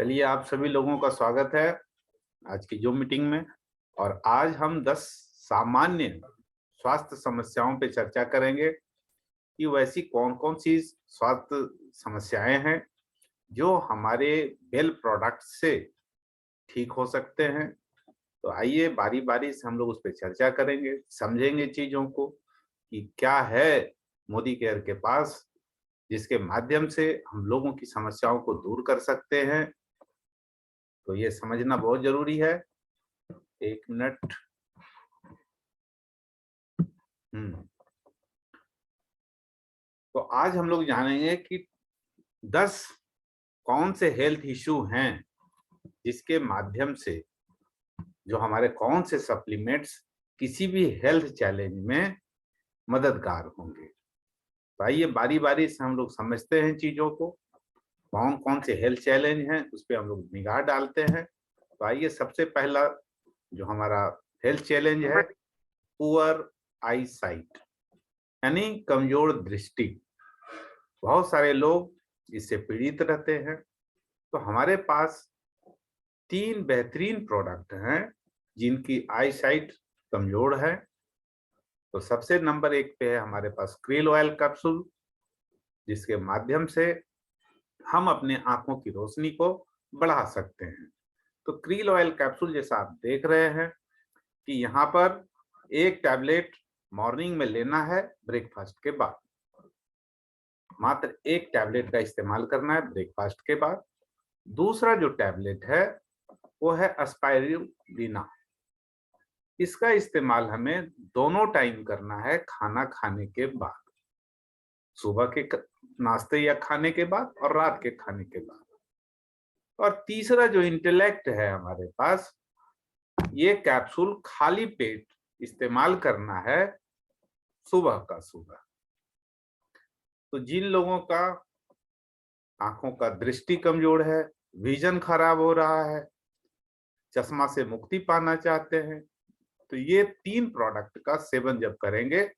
चलिए, आप सभी लोगों का स्वागत है आज की जो मीटिंग में। और आज हम 10 सामान्य स्वास्थ्य समस्याओं पे चर्चा करेंगे कि वैसी कौन-कौन सी स्वास्थ्य समस्याएं हैं जो हमारे बेल प्रोडक्ट से ठीक हो सकते हैं। तो आइए बारी-बारी से हम लोग उस पे चर्चा करेंगे, समझेंगे चीजों को कि क्या है मोदी केयर के पास, जिसके माध्यम से हम लोगों की समस्याओं को दूर कर सकते हैं। तो ये समझना बहुत जरूरी है। 1 मिनट। तो आज हम लोग जानेंगे कि 10 कौन से हेल्थ इश्यू हैं जिसके माध्यम से जो हमारे कौन से सप्लीमेंट्स किसी भी हेल्थ चैलेंज में मददगार होंगे। तो आइए बारी-बारी से हम लोग समझते हैं चीजों को, कौन-कौन से हेल्थ चैलेंज हैं उस पे हम लोग निगाह डालते हैं। तो आइए, सबसे पहला जो हमारा हेल्थ चैलेंज है, पुअर आई साइट, यानी कमजोर दृष्टि। बहुत सारे लोग इससे पीड़ित रहते हैं। तो हमारे पास 3 बेहतरीन प्रोडक्ट हैं जिनकी आई साइट कमजोर है। तो सबसे नंबर 1 पे है हमारे पास क्रिल ऑयल कैप्सूल, जिसके माध्यम से हम अपने आंखों की रोशनी को बढ़ा सकते हैं। तो क्रिल ऑयल कैप्सूल जैसा आप देख रहे हैं कि यहाँ पर एक टैबलेट मॉर्निंग में लेना है ब्रेकफास्ट के बाद, मात्र एक टैबलेट का इस्तेमाल करना है ब्रेकफास्ट के बाद। दूसरा जो टैबलेट है वो है एस्पाइरुलिना। इसका इस्तेमाल हमें दोनों टाइम करना है खाना खाने के बाद, सुबह के नाश्ते या खाने के बाद और रात के खाने के बाद। और तीसरा जो इंटेलेक्ट है हमारे पास, ये कैप्सूल खाली पेट इस्तेमाल करना है सुबह का सुबह। तो जिन लोगों का आंखों का दृष्टि कमजोर है, विजन खराब हो रहा है, चश्मा से मुक्ति पाना चाहते हैं, तो ये 3 प्रोडक्ट का सेवन जब करेंगे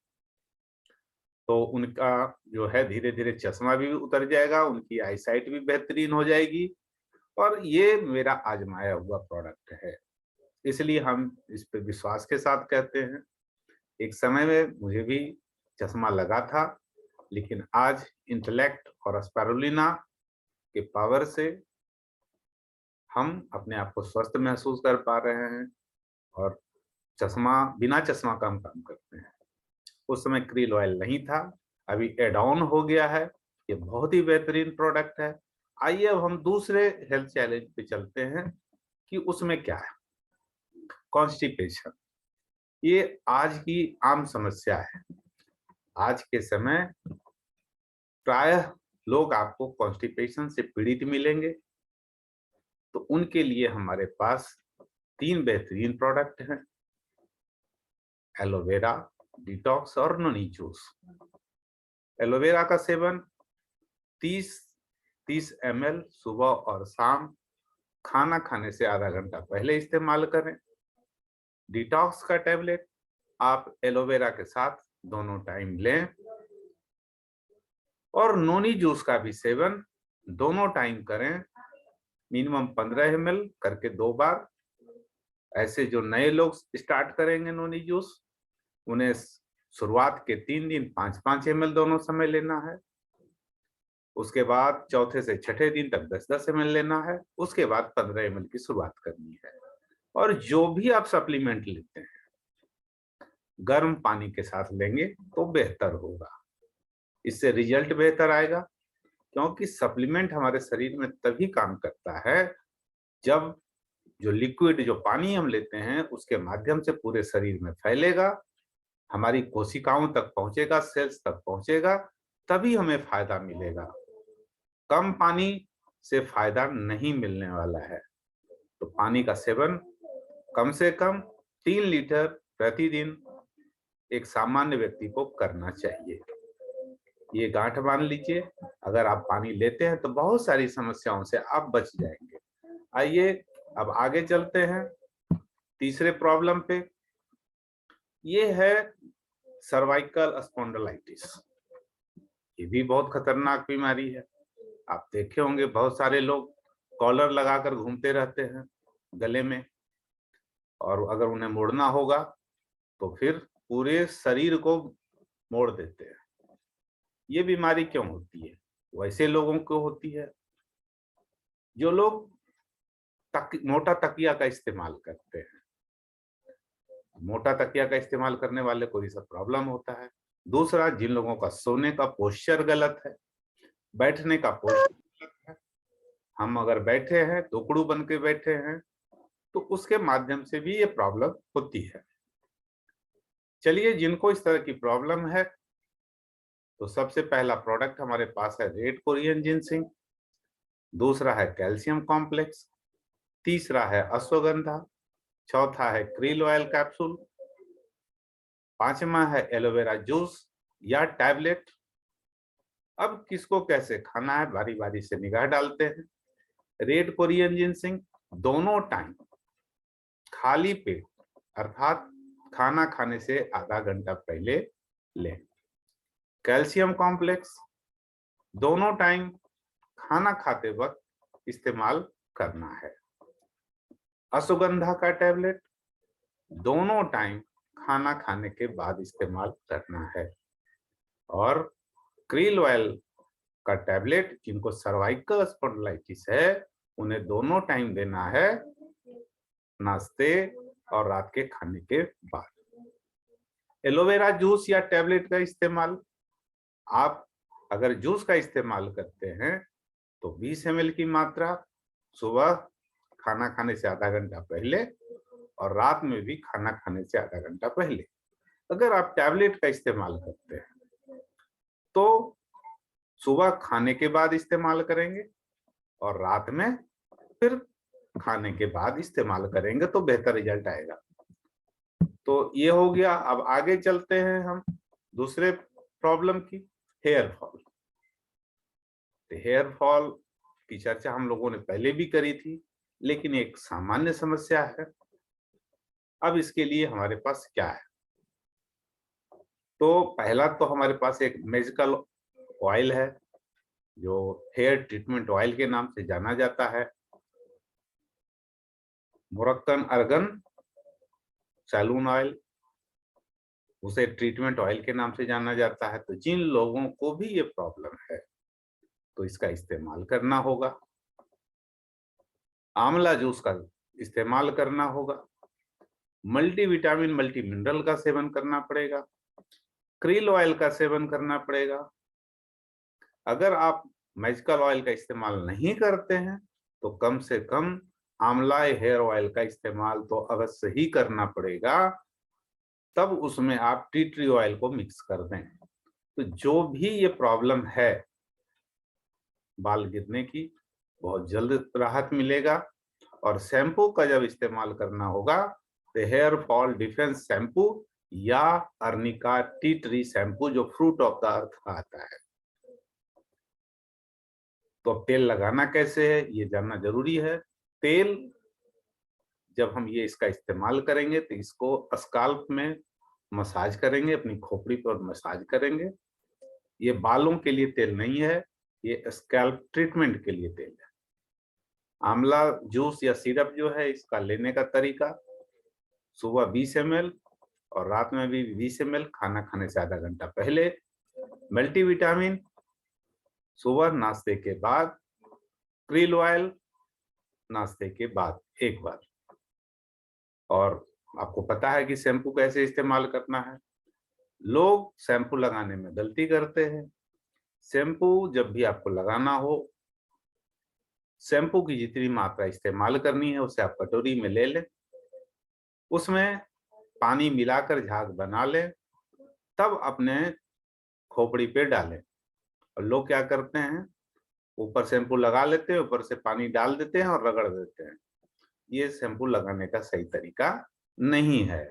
तो उनका जो है धीरे धीरे चश्मा भी उतर जाएगा, उनकी आईसाइट भी बेहतरीन हो जाएगी। और ये मेरा आजमाया हुआ प्रोडक्ट है, इसलिए हम इस पे विश्वास के साथ कहते हैं। एक समय में मुझे भी चश्मा लगा था, लेकिन आज इंटेलेक्ट और स्पाइरुलिना के पावर से हम अपने आप को स्वस्थ महसूस कर पा रहे हैं और बिना चश्मा का हम काम करते हैं। उस समय क्रिल ऑयल नहीं था, अभी एड ऑन हो गया है। ये बहुत ही बेहतरीन प्रोडक्ट है। आइए अब हम दूसरे हेल्थ चैलेंज पे चलते हैं कि उसमें क्या है। कॉन्स्टिपेशन, ये आज की आम समस्या है। आज के समय प्रायः लोग आपको कॉन्स्टिपेशन से पीड़ित मिलेंगे। तो उनके लिए हमारे पास 3 बेहतरीन प्रोडक्ट हैं, एलोवेरा, डिटॉक्स और नोनी जूस। एलोवेरा का सेवन 30 ml सुबह और शाम खाना खाने से आधा घंटा पहले इस्तेमाल करें। डिटॉक्स का टैबलेट आप एलोवेरा के साथ दोनों टाइम लें। और नोनी जूस का भी सेवन दोनों टाइम करें, मिनिमम 15 ml करके 2 बार। ऐसे जो नए लोग स्टार्ट करेंगे नोनी जूस, उन्हें शुरुआत के 3 दिन 5-5 ml दोनों समय लेना है। उसके बाद चौथे से छठे दिन तक 10-10 ml लेना है। उसके बाद 15 ml की शुरुआत करनी है। और जो भी आप सप्लीमेंट लेते हैं, गर्म पानी के साथ लेंगे तो बेहतर होगा, इससे रिजल्ट बेहतर आएगा। क्योंकि सप्लीमेंट हमारे शरीर में तभी काम करता है जब जो लिक्विड, जो पानी हम लेते हैं, उसके माध्यम से पूरे शरीर में फैलेगा, हमारी कोशिकाओं तक पहुंचेगा, सेल्स तक पहुंचेगा, तभी हमें फायदा मिलेगा। कम पानी से फायदा नहीं मिलने वाला है। तो पानी का सेवन कम से कम 3 लीटर प्रतिदिन एक सामान्य व्यक्ति को करना चाहिए। ये गांठ बांध लीजिए, अगर आप पानी लेते हैं तो बहुत सारी समस्याओं से आप बच जाएंगे। आइए अब आगे चलते हैं तीसरे प्रॉब्लम पे। ये है सर्वाइकल स्पॉन्डिलाइटिस। ये भी बहुत खतरनाक बीमारी है। आप देखे होंगे बहुत सारे लोग कॉलर लगाकर घूमते रहते हैं गले में, और अगर उन्हें मोड़ना होगा तो फिर पूरे शरीर को मोड़ देते हैं। ये बीमारी क्यों होती है? वैसे लोगों को होती है जो लोग मोटा तकिया का इस्तेमाल करते हैं। मोटा तकिया का इस्तेमाल करने वाले को ये सब प्रॉब्लम होता है। दूसरा, जिन लोगों का सोने का पोस्चर गलत है, बैठने का पोस्चर गलत है, हम अगर बैठे हैं टुकड़ू बन के बैठे हैं तो उसके माध्यम से भी ये प्रॉब्लम होती है। चलिए, जिनको इस तरह की प्रॉब्लम है तो सबसे पहला प्रोडक्ट हमारे पास है रेड कोरियन जिनसिंग, दूसरा है कैल्शियम कॉम्प्लेक्स, तीसरा है अश्वगंधा, चौथा है क्रील ऑयल कैप्सूल, पांचवा है एलोवेरा जूस या टैबलेट। अब किसको कैसे खाना है बारी बारी से निगाह डालते हैं। रेड कोरियन जिनसिंग दोनों टाइम खाली पेट अर्थात खाना खाने से आधा घंटा पहले लें। कैल्शियम कॉम्प्लेक्स दोनों टाइम खाना खाते वक्त इस्तेमाल करना है। अश्वगंधा का टैबलेट दोनों टाइम खाना खाने के बाद इस्तेमाल करना है। और क्रील ऑयल का टैबलेट जिनको सर्वाइकल स्पॉन्डिलाइटिस है उन्हें दोनों टाइम देना है, नाश्ते और रात के खाने के बाद। एलोवेरा जूस या टैबलेट का इस्तेमाल, आप अगर जूस का इस्तेमाल करते हैं तो 20 ml की मात्रा सुबह खाना खाने से आधा घंटा पहले और रात में भी खाना खाने से आधा घंटा पहले। अगर आप टैबलेट का इस्तेमाल करते हैं तो सुबह खाने के बाद इस्तेमाल करेंगे और रात में फिर खाने के बाद इस्तेमाल करेंगे तो बेहतर रिजल्ट आएगा। तो ये हो गया। अब आगे चलते हैं हम दूसरे प्रॉब्लम की, हेयर फॉल। हेयर फॉल की चर्चा हम लोगों ने पहले भी करी थी, लेकिन एक सामान्य समस्या है। अब इसके लिए हमारे पास क्या है? तो पहला तो हमारे पास एक मैजिकल ऑयल है जो हेयर ट्रीटमेंट ऑयल के नाम से जाना जाता है, मुरक्कन अर्गन सैलून ऑयल, उसे ट्रीटमेंट ऑयल के नाम से जाना जाता है। तो जिन लोगों को भी ये प्रॉब्लम है तो इसका इस्तेमाल करना होगा। आंवला जूस का इस्तेमाल करना होगा, मल्टीविटामिन मल्टी मिनरल का सेवन करना पड़ेगा, क्रील ऑयल का सेवन करना पड़ेगा। अगर आप मैजिकल ऑयल का इस्तेमाल नहीं करते हैं तो कम से कम आंवला हेयर ऑयल का इस्तेमाल तो अवश्य ही करना पड़ेगा, तब उसमें आप टी ट्री ऑयल को मिक्स कर दें। तो जो भी ये प्रॉब्लम है बाल गिरने की, बहुत जल्द राहत मिलेगा। और शैम्पू का जब इस्तेमाल करना होगा तो हेयर फॉल डिफेंस शैम्पू या अर्निका टी ट्री शैम्पू जो फ्रूट ऑफ द अर्थ का आता है। तो अब तेल लगाना कैसे है ये जानना जरूरी है। तेल जब हम इसका इस्तेमाल करेंगे तो इसको स्काल्प में मसाज करेंगे, अपनी खोपड़ी पर मसाज करेंगे। ये बालों के लिए तेल नहीं है, ये स्कैल्प ट्रीटमेंट के लिए तेल है। आंवला जूस या सिरप जो है इसका लेने का तरीका, सुबह 20 ml और रात में भी 20 ml खाना खाने से आधा घंटा पहले। मल्टीविटामिन सुबह नाश्ते के बाद, क्रील ऑयल नाश्ते के बाद एक बार। और आपको पता है कि शैम्पू कैसे इस्तेमाल करना है। लोग शैम्पू लगाने में गलती करते हैं। शैम्पू जब भी आपको लगाना हो, शैम्पू की जितनी मात्रा इस्तेमाल करनी है उसे आप कटोरी में ले लें, उसमें पानी मिलाकर झाग बना लें, तब अपने खोपड़ी पे डालें। और लोग क्या करते हैं, ऊपर शैम्पू लगा लेते हैं, ऊपर से पानी डाल देते हैं और रगड़ देते हैं। ये शैम्पू लगाने का सही तरीका नहीं है।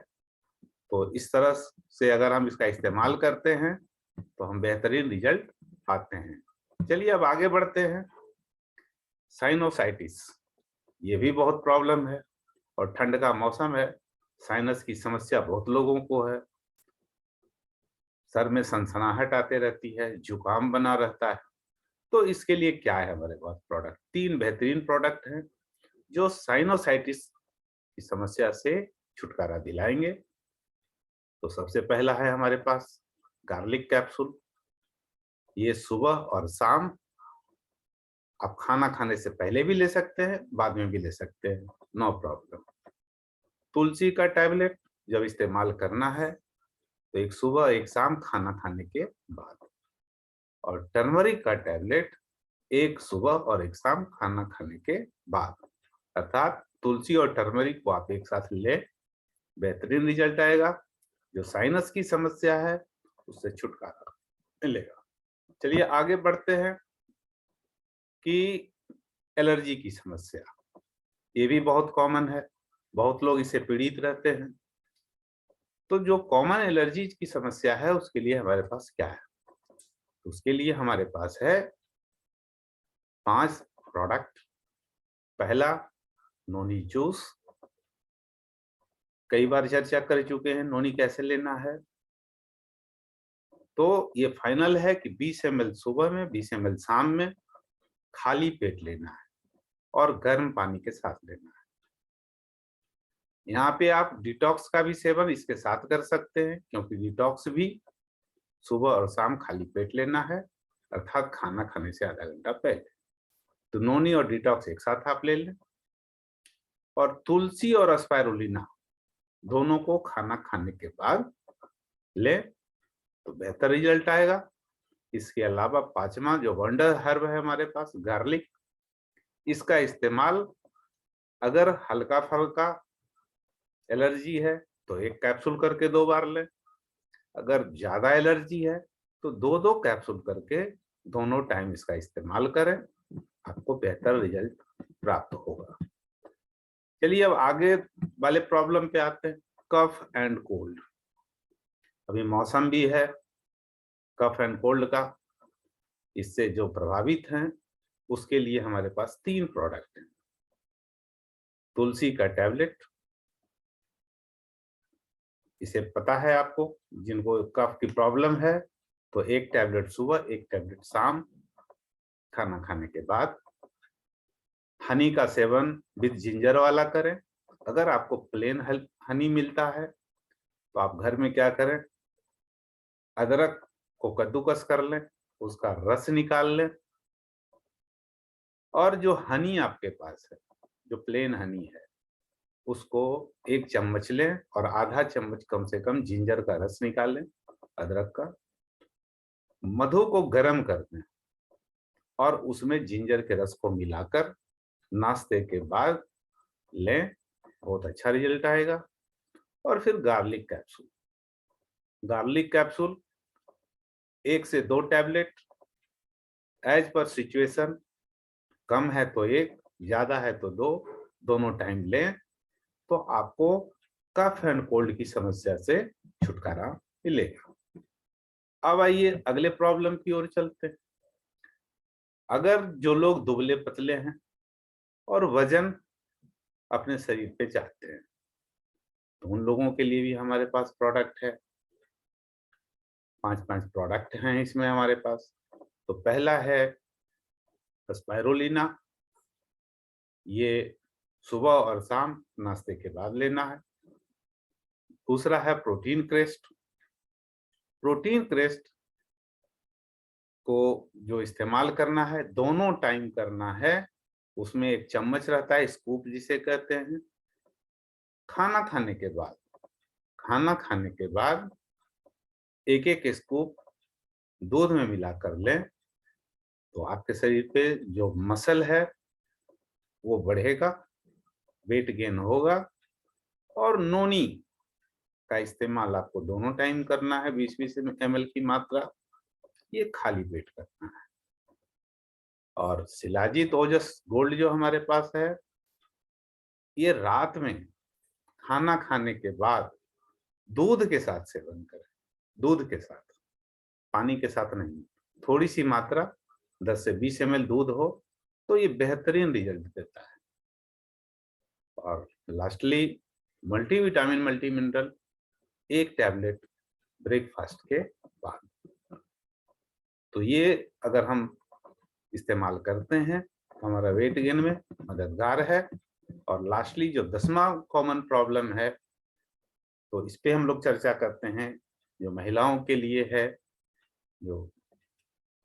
तो इस तरह से अगर हम इसका इस्तेमाल करते हैं तो हम बेहतरीन रिजल्ट पाते हैं। चलिए अब आगे बढ़ते हैं। साइनोसाइटिस, ये भी बहुत प्रॉब्लम है और ठंड का मौसम है, साइनस की समस्या बहुत लोगों को है। सर में सनसनाहट आते रहती है, जुकाम बना रहता है। तो इसके लिए क्या है हमारे पास प्रोडक्ट, 3 बेहतरीन प्रोडक्ट हैं जो साइनोसाइटिस की समस्या से छुटकारा दिलाएंगे। तो सबसे पहला है हमारे पास गार्लिक कैप्सूल। ये सुबह और शाम आप खाना खाने से पहले भी ले सकते हैं, बाद में भी ले सकते हैं, नो प्रॉब्लम। तुलसी का टैबलेट जब इस्तेमाल करना है तो एक सुबह एक शाम खाना खाने के बाद, और टर्मरिक का टैबलेट एक सुबह और एक शाम खाना खाने के बाद। अर्थात तुलसी और टर्मरिक को आप एक साथ ले, बेहतरीन रिजल्ट आएगा। जो साइनस की समस्या है उससे छुटकारा मिलेगा। चलिए आगे बढ़ते हैं कि एलर्जी की समस्या, ये भी बहुत कॉमन है, बहुत लोग इससे पीड़ित रहते हैं। तो जो कॉमन एलर्जी की समस्या है उसके लिए हमारे पास क्या है, उसके लिए हमारे पास है 5 प्रोडक्ट। पहला नोनी जूस, कई बार चर्चा कर चुके हैं नोनी कैसे लेना है। तो ये फाइनल है कि 20 ml सुबह में, 20 ml शाम में, खाली पेट लेना है और गर्म पानी के साथ लेना है। यहाँ पे आप डिटॉक्स का भी सेवन इसके साथ कर सकते हैं, क्योंकि डिटॉक्स भी सुबह और शाम खाली पेट लेना है, अर्थात खाना खाने से आधा घंटा पहले। तो नोनी और डिटॉक्स एक साथ आप ले लें। और तुलसी और स्पाइरुलिना दोनों को खाना खाने के बाद लें तो बेहतर रिजल्ट आएगा। इसके अलावा 5वां जो वंडर हर्ब है हमारे पास, गार्लिक, इसका इस्तेमाल अगर हल्का फुल्का एलर्जी है तो 1 कैप्सूल करके 2 बार लें। अगर ज्यादा एलर्जी है तो 2-2 कैप्सूल करके दोनों टाइम इसका इस्तेमाल करें, आपको बेहतर रिजल्ट प्राप्त होगा। चलिए अब आगे वाले प्रॉब्लम पे आते हैं, कफ एंड कोल्ड। अभी मौसम भी है कफ एंड कोल्ड का, इससे जो प्रभावित हैं उसके लिए हमारे पास 3 प्रोडक्ट हैं। तुलसी का टैबलेट, इसे पता है आपको, जिनको कफ की प्रॉब्लम है तो 1 टैबलेट सुबह, 1 टैबलेट शाम खाना खाने के बाद। हनी का सेवन विद जिंजर वाला करें। अगर आपको प्लेन हनी मिलता है तो आप घर में क्या करें, अदरक को कद्दूकस कर लें, उसका रस निकाल लें, और जो हनी आपके पास है, जो प्लेन हनी है, उसको 1 चम्मच लें और आधा चम्मच कम से कम जिंजर का रस निकाल लें, अदरक का। मधु को गर्म कर दें और उसमें जिंजर के रस को मिलाकर नाश्ते के बाद लें, बहुत अच्छा रिजल्ट आएगा। और फिर गार्लिक कैप्सूल, गार्लिक कैप्सूल 1 से 2 टैबलेट, एज पर सिचुएशन, कम है तो 1, ज्यादा है तो 2, दोनों टाइम लें तो आपको कफ एंड कोल्ड की समस्या से छुटकारा मिलेगा। अब आइए अगले प्रॉब्लम की ओर चलते हैं। अगर जो लोग दुबले पतले हैं और वजन अपने शरीर पे चाहते हैं तो उन लोगों के लिए भी हमारे पास प्रोडक्ट है। 5-5 प्रोडक्ट हैं इसमें हमारे पास। तो पहला है स्पाइरुलिना, ये सुबह और शाम नाश्ते के बाद लेना है। दूसरा है प्रोटीन क्रेस्ट। प्रोटीन क्रेस्ट को जो इस्तेमाल करना है, दोनों टाइम करना है। उसमें 1 चम्मच रहता है, स्कूप जिसे कहते हैं। खाना खाने के बाद, खाना खाने के बाद 1-1 स्कूप दूध में मिलाकर लें तो आपके शरीर पे जो मसल है वो बढ़ेगा, वेट गेन होगा। और नोनी का इस्तेमाल आपको दोनों टाइम करना है, 20-20 ml की मात्रा, ये खाली पेट करना है। और शिलाजीत ओजस गोल्ड जो हमारे पास है, ये रात में खाना खाने के बाद दूध के साथ सेवन करें, दूध के साथ, पानी के साथ नहीं। थोड़ी सी मात्रा 10 से 20 ml दूध हो तो ये बेहतरीन रिजल्ट देता है। और lastly multivitamin multi mineral 1 tablet breakfast के बाद। तो ये अगर हम इस्तेमाल करते हैं तो हमारा वेट गेन में मददगार है। और लास्टली जो 10वां कॉमन प्रॉब्लम है, तो इस पे हम लोग चर्चा करते हैं, जो महिलाओं के लिए है, जो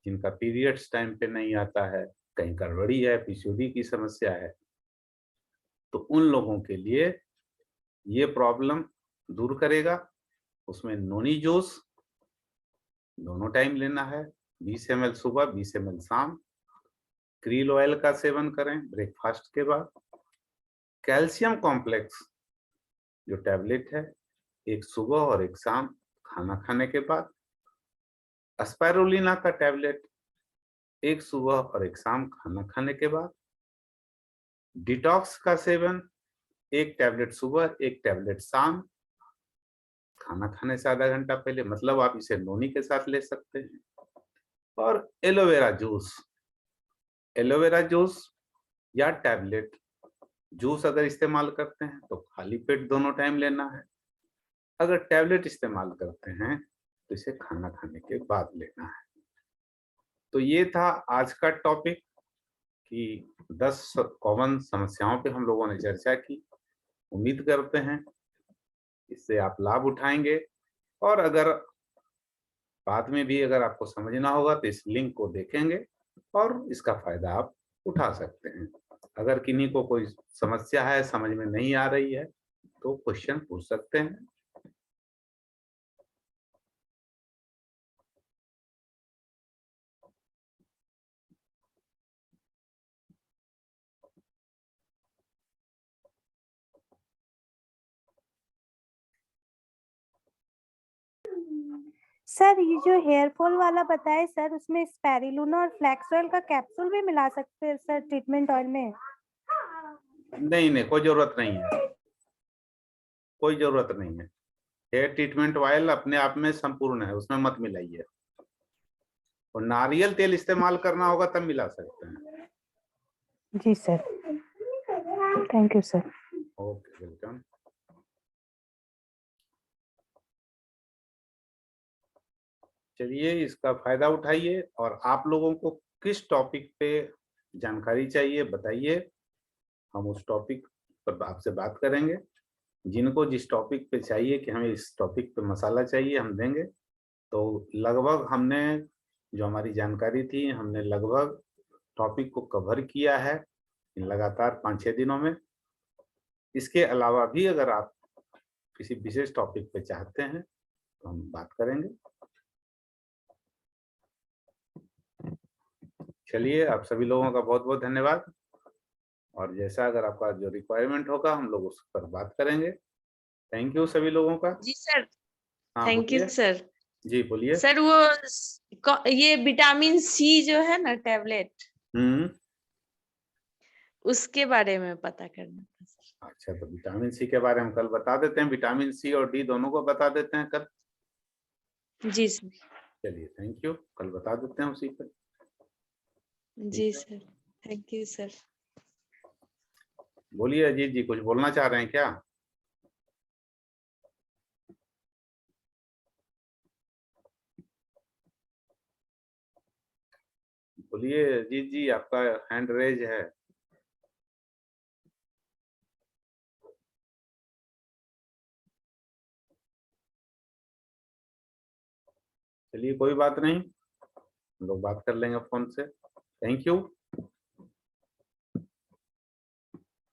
जिनका पीरियड्स टाइम पे नहीं आता है, कहीं गड़बड़ी है, पीसीओडी की समस्या है, तो उन लोगों के लिए ये प्रॉब्लम दूर करेगा। उसमें नोनी जूस दोनों टाइम लेना है, 20 ml सुबह, 20 ml शाम। क्रील ऑयल का सेवन करें ब्रेकफास्ट के बाद। कैल्शियम कॉम्प्लेक्स जो टैबलेट है, एक सुबह और एक शाम खाना खाने के बाद। एस्पाइरुलिना का टैबलेट एक सुबह और एक शाम खाना खाने के बाद। डिटॉक्स का सेवन एक टैबलेट सुबह, एक टैबलेट शाम खाना खाने से आधा घंटा पहले, मतलब आप इसे नोनी के साथ ले सकते हैं। और एलोवेरा जूस या टैबलेट जूस अगर इस्तेमाल करते हैं तो खाली पेट दोनों टाइम लेना है। अगर टैबलेट इस्तेमाल करते हैं तो इसे खाना खाने के बाद लेना है। तो ये था आज का टॉपिक कि 10 कॉमन समस्याओं पे हम लोगों ने चर्चा की। उम्मीद करते हैं इससे आप लाभ उठाएंगे, और अगर बाद में भी अगर आपको समझना होगा तो इस लिंक को देखेंगे और इसका फायदा आप उठा सकते हैं। अगर किन्हीं को कोई समस्या है, समझ में नहीं आ रही है, तो क्वेश्चन पूछ सकते हैं। सर ये जो हेयर फॉल वाला बताए सर, उसमें स्पैरुलिना और फ्लैक्स ऑयल का कैप्सूल भी मिला सकते हैं सर ट्रीटमेंट ऑयल में? नहीं, कोई जरूरत नहीं है, कोई जरूरत नहीं है। हेयर ट्रीटमेंट ऑयल अपने आप में संपूर्ण है, उसमें मत मिलाइए। और नारियल तेल इस्तेमाल करना होगा तब मिला सकते हैं। जी sir, thank you sir. Okay, welcome. चलिए, इसका फायदा उठाइए, और आप लोगों को किस टॉपिक पे जानकारी चाहिए बताइए, हम उस टॉपिक पर आपसे बात करेंगे। जिनको जिस टॉपिक पे चाहिए कि हमें इस टॉपिक पे मसाला चाहिए, हम देंगे। तो लगभग हमने जो हमारी जानकारी थी, हमने लगभग टॉपिक को कवर किया है इन लगातार 5-6 दिनों में। इसके अलावा भी अगर आप किसी विशेष टॉपिक पे चाहते हैं तो हम बात करेंगे। चलिए, आप सभी लोगों का बहुत बहुत धन्यवाद, और जैसा अगर आपका जो रिक्वायरमेंट होगा हम लोग उस पर बात करेंगे। थैंक यू सभी लोगों का। जी सर, हाँ, थैंक यू बोलिए। सर। जी बोलिए। सर वो ये विटामिन सी जो है ना टैबलेट, उसके बारे में पता करना था सर। अच्छा, तो विटामिन सी के बारे में कल बता देते हैं। विटामिन सी और डी दोनों को बता देते हैं कल। जी सर। चलिए, थैंक यू, कल बता देते हैं उसी पर। जी सर, थैंक यू सर। बोलिए अजीत जी, कुछ बोलना चाह रहे हैं क्या? बोलिए अजीत जी, आपका हैंड रेज है। चलिए, कोई बात नहीं, हम लोग बात कर लेंगे फोन से। Thank you.